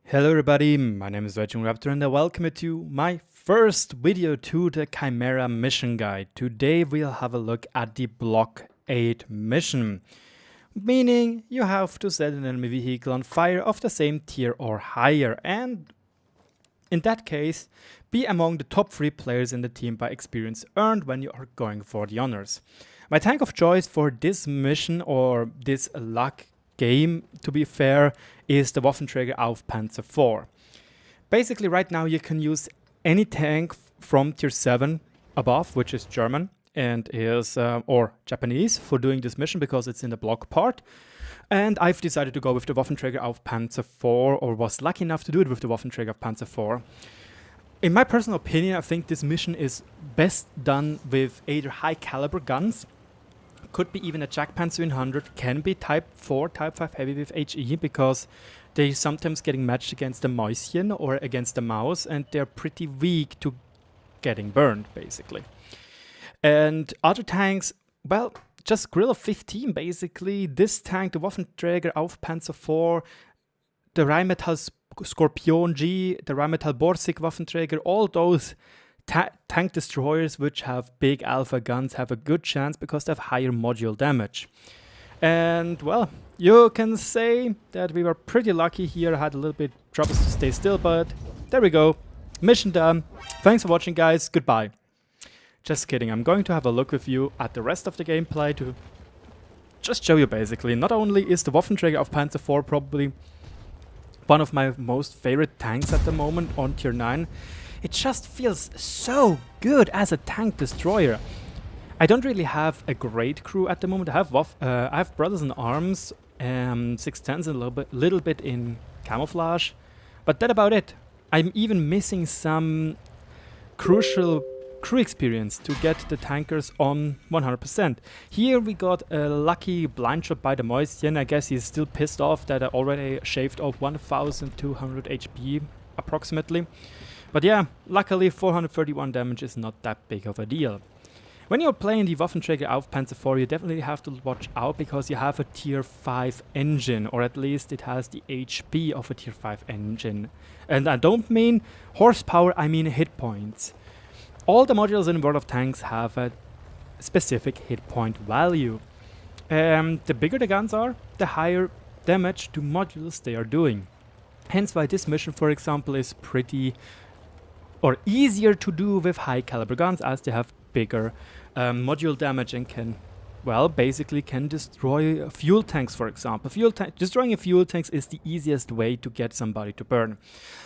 Hello everybody, my name is RagingRaptor and I welcome you to my first video to the Chimera mission guide. Today we'll have a look at the Bloc-8 mission, meaning you have to set an enemy vehicle on fire of the same tier or higher, and in that case, be among the top 3 players in the team by experience earned when you are going for the honors. My tank of choice for this mission, or this luck game to be fair, is the Waffenträger auf Panzer IV. Basically right now you can use any tank from tier 7 above, which is German and is or Japanese for doing this mission because it's in the block part. And I've decided to go with the Waffenträger auf Panzer IV, or was lucky enough to do it with the Waffenträger auf Panzer IV. In my personal opinion, I think this mission is best done with either high caliber guns, could be even a Jagdpanzer 100, can be Type 4, Type 5 heavy with HE, because they're sometimes getting matched against the Mäuschen or against the mouse, and they're pretty weak to getting burned, basically. And other tanks, well, just Grill of 15, basically. This tank, the Waffenträger auf Panzer IV, the Rheinmetall Skorpion G, the Rheinmetall Borsig Waffenträger, all those tank destroyers which have big alpha guns have a good chance because they have higher module damage. And well, you can say that we were pretty lucky here. I had a little bit troubles to stay still, but there we go. Mission done. Thanks for watching, guys. Goodbye. Just kidding. I'm going to have a look with you at the rest of the gameplay to just show you basically. Not only is the Waffenträger auf Panzer IV probably one of my most favorite tanks at the moment on tier 9, it just feels so good as a tank destroyer. I don't really have a great crew at the moment. I have Brothers in Arms, 610s, and a little bit in camouflage, but that's about it. I'm even missing some crucial crew experience to get the tankers on 100%. Here we got a lucky blind shot by the Mäuschen. I guess he's still pissed off that I already shaved off 1200 HP approximately. But yeah, luckily 431 damage is not that big of a deal. When you're playing the Waffenträger auf Panzer IV, you definitely have to watch out because you have a tier 5 engine, or at least it has the HP of a tier 5 engine. And I don't mean horsepower, I mean hit points. All the modules in World of Tanks have a specific hit point value. The bigger the guns are, the higher damage to modules they are doing. Hence why this mission, for example, is pretty or easier to do with high caliber guns, as they have bigger module damage and can, well, basically can destroy fuel tanks, for example. Destroying a fuel tank is the easiest way to get somebody to burn.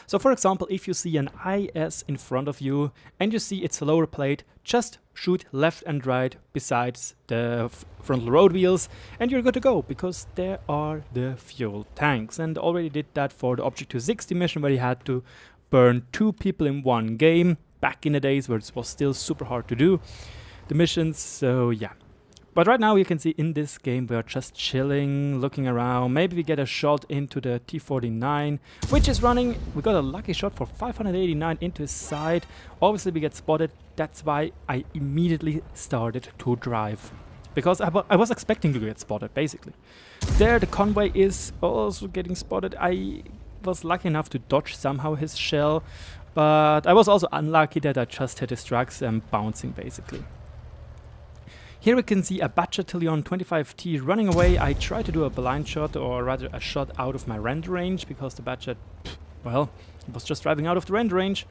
So for example, if you see an IS in front of you and you see its lower plate, just shoot left and right besides the frontal road wheels and you're good to go, because there are the fuel tanks. And already did that for the Object 260 mission, where you had to burn 2 people in one game, back in the days where it was still super hard to do the missions, so yeah. But right now you can see in this game we are just chilling, looking around. Maybe we get a shot into the T-49, which is running. We got a lucky shot for 589 into his side. Obviously we get spotted, that's why I immediately started to drive. Because I was expecting to get spotted, basically. There the convoy is also getting spotted. I was lucky enough to dodge somehow his shell, but I was also unlucky that I just hit his tracks and bouncing, basically. Here we can see a Battalion 25T running away. I tried to do a blind shot, or rather a shot out of my render range, because the Batchat, well, it was just driving out of the render range.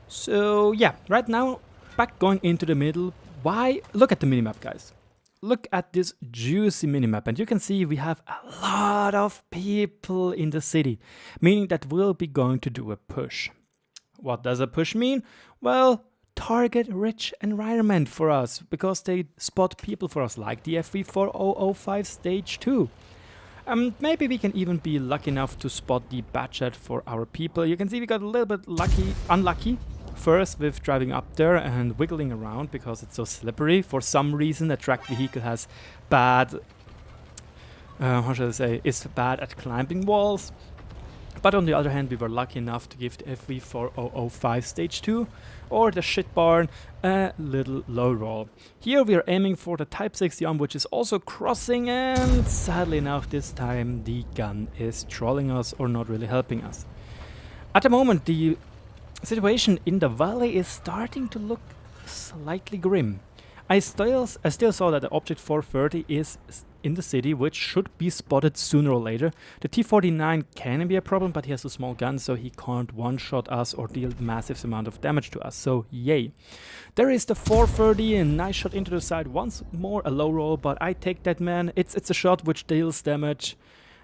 So yeah, right now, back going into the middle. Why? Look at the minimap, guys. Look at this juicy minimap, and you can see we have a lot of people in the city, meaning that we'll be going to do a push. What does a push mean? Well, target-rich environment for us, because they spot people for us, like the FV4005 Stage 2. Maybe we can even be lucky enough to spot the Batchat for our people. You can see we got a little bit unlucky first with driving up there and wiggling around because it's so slippery. For some reason, a tracked vehicle has bad, how should I say, is bad at climbing walls. But on the other hand, we were lucky enough to give the FV4005 Stage 2 or the shit barn a little low roll. Here we are aiming for the Type 61, which is also crossing, and sadly enough this time the gun is trolling us or not really helping us. At the moment the situation in the valley is starting to look slightly grim. I still saw that the Object 430 is in the city, which should be spotted sooner or later. The T-49 can be a problem, but he has a small gun, so he can't one-shot us or deal massive amount of damage to us, so yay. There is the 430, a nice shot into the side, once more a low roll, but I take that, man. It's a shot which deals damage,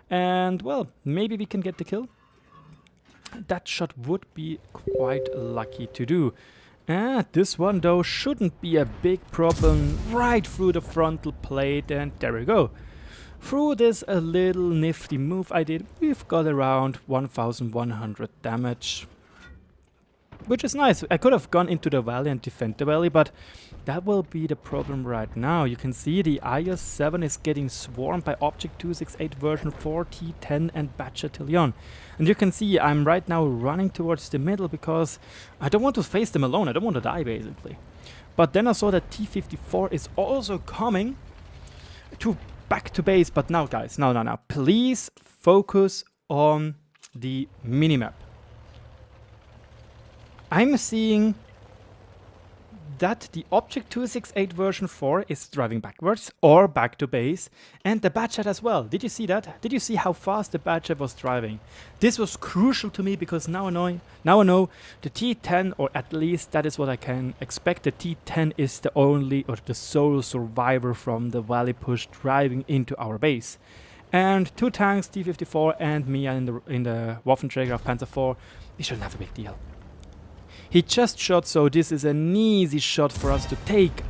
and well, maybe we can get the kill. That shot would be quite lucky to do. This one though shouldn't be a big problem, right through the frontal plate, and there we go. Through this a little nifty move I did, we've got around 1100 damage. Which is nice. I could have gone into the valley and defend the valley, but that will be the problem right now. You can see the IS-7 is getting swarmed by Object 268 version 4, T-10 and Battalion. And you can see I'm right now running towards the middle because I don't want to face them alone. I don't want to die basically. But then I saw that T-54 is also coming to back to base. But now guys, now, please focus on the minimap. I'm seeing that the Object 268 version 4 is driving backwards or back to base, and the Batchat as well. Did you see that? Did you see how fast the Batchat was driving? This was crucial to me because now I know the T-10, or at least that is what I can expect. The T-10 is the only or the sole survivor from the valley push driving into our base. And two tanks, T-54 and me in the Waffenträger of Panzer IV, we shouldn't have a big deal. He just shot, so this is an easy shot for us to take.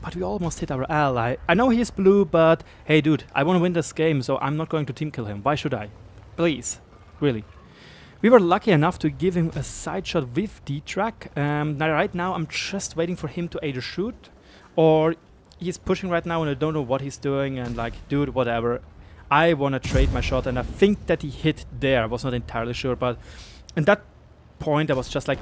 But we almost hit our ally. I know he's blue, but hey dude, I want to win this game, so I'm not going to team kill him. Why should I? Please. Really. We were lucky enough to give him a side shot with D-track. Right now I'm just waiting for him to either shoot, or he's pushing right now and I don't know what he's doing, and like, dude, whatever. I want to trade my shot, and I think that he hit there. I was not entirely sure, but at that point I was just like,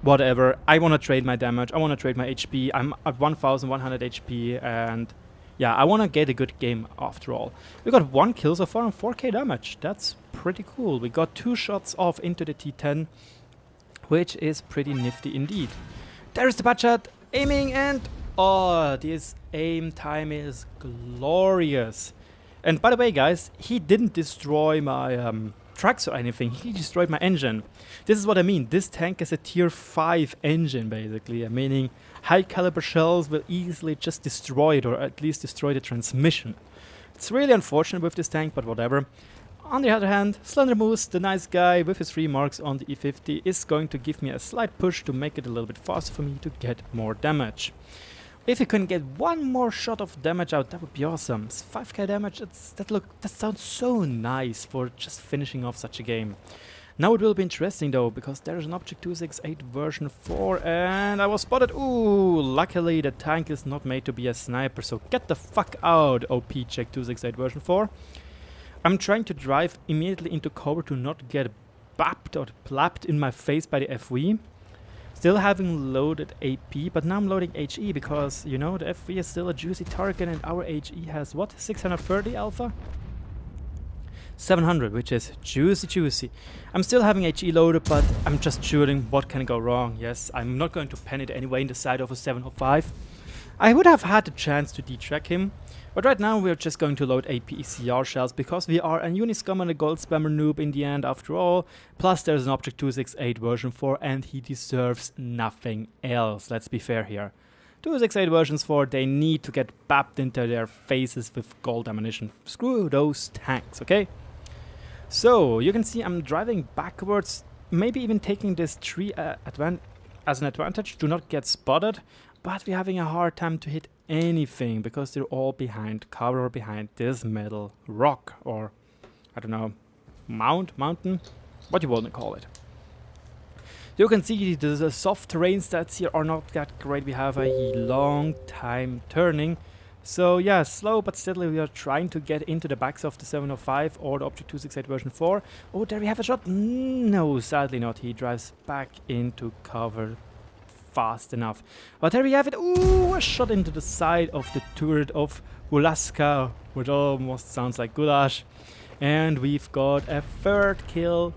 whatever, I want to trade my damage, I want to trade my HP, I'm at 1100 HP, and yeah, I want to get a good game after all. We got 1 kill so far and 4k damage, that's pretty cool. We got 2 shots off into the T-10, which is pretty nifty indeed. There's the Batchat, aiming, and oh, this aim time is glorious. And by the way guys, he didn't destroy my tracks or anything, he destroyed my engine. This is what I mean, this tank is a tier 5 engine basically, meaning high caliber shells will easily just destroy it, or at least destroy the transmission. It's really unfortunate with this tank, but whatever. On the other hand, Slender Moose, the nice guy with his 3 marks on the E50, is going to give me a slight push to make it a little bit faster for me to get more damage. If you can get 1 more shot of damage out, that would be awesome. 5k damage, that sounds so nice for just finishing off such a game. Now it will be interesting though, because there is an Object 268 version 4 and I was spotted. Ooh, luckily the tank is not made to be a sniper, so get the fuck out, OP check 268 version 4. I'm trying to drive immediately into cover to not get bapped or plapped in my face by the FV. Still having loaded AP, but now I'm loading HE because, you know, the FV is still a juicy target and our HE has what? 630 alpha? 700, which is juicy. I'm still having HE loaded, but I'm just shooting. What can go wrong? Yes, I'm not going to pen it anyway in the side of a 705. I would have had the chance to detrack him, but right now we're just going to load AP ECR shells because we are a Uniscum and a Gold Spammer noob in the end after all. Plus there's an Object 268 version 4 and he deserves nothing else, let's be fair here. 268 versions 4, they need to get bapped into their faces with gold ammunition. Screw those tanks, okay? So, you can see I'm driving backwards, maybe even taking this tree as an advantage to not get spotted, but we're having a hard time to hit anything because they're all behind cover or behind this metal rock, or I don't know, mountain, what you want to call it. You can see the soft terrain stats here are not that great. We have a long time turning, So yeah, slow but steadily we are trying to get into the backs of the 705 or the Object 268 version 4. Oh, there we have a shot. No, sadly not. He drives back into cover fast enough. But there we have it. Ooh, a shot into the side of the turret of Wulaska, which almost sounds like goulash. And we've got a third kill,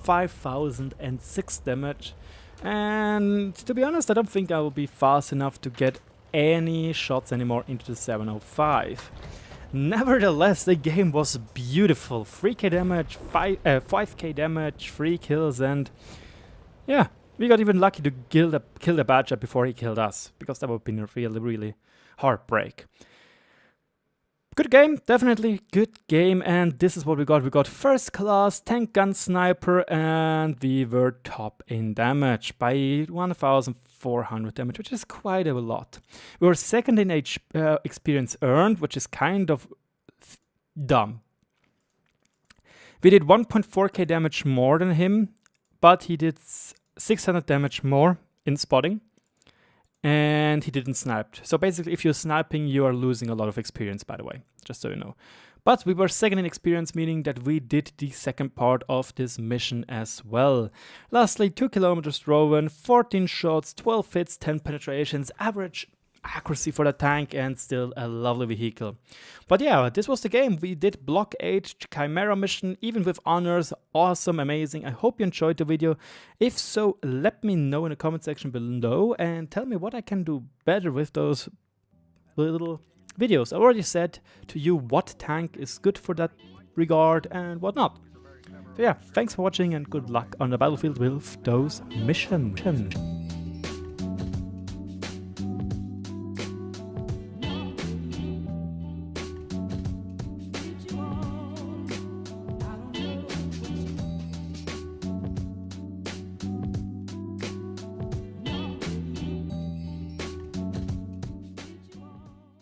5006 damage. And to be honest, I don't think I will be fast enough to get any shots anymore into the 705. Nevertheless, the game was beautiful. 3k damage, 5k damage, 3 kills, and yeah, we got even lucky to kill the badger before he killed us, because that would have been a really heartbreak. Good game, definitely good game, and this is what we got. We got first class tank gun sniper, and we were top in damage by 1400 damage, which is quite a lot. We were second in experience earned, which is kind of dumb. We did 1.4k damage more than him, but he did 600 damage more in spotting. And he didn't snipe. So basically, if you're sniping, you are losing a lot of experience, by the way, just so you know. But we were second in experience, meaning that we did the second part of this mission as well. Lastly, 2 kilometers driven, 14 shots, 12 hits, 10 penetrations, average accuracy for the tank, and still a lovely vehicle. But yeah, this was the game. We did Bloc-8 Chimera mission, even with honors. Awesome, amazing. I hope you enjoyed the video. If so, let me know in the comment section below and tell me what I can do better with those little videos. I already said to you what tank is good for that regard and what not. So yeah, thanks for watching and good luck on the battlefield with those missions.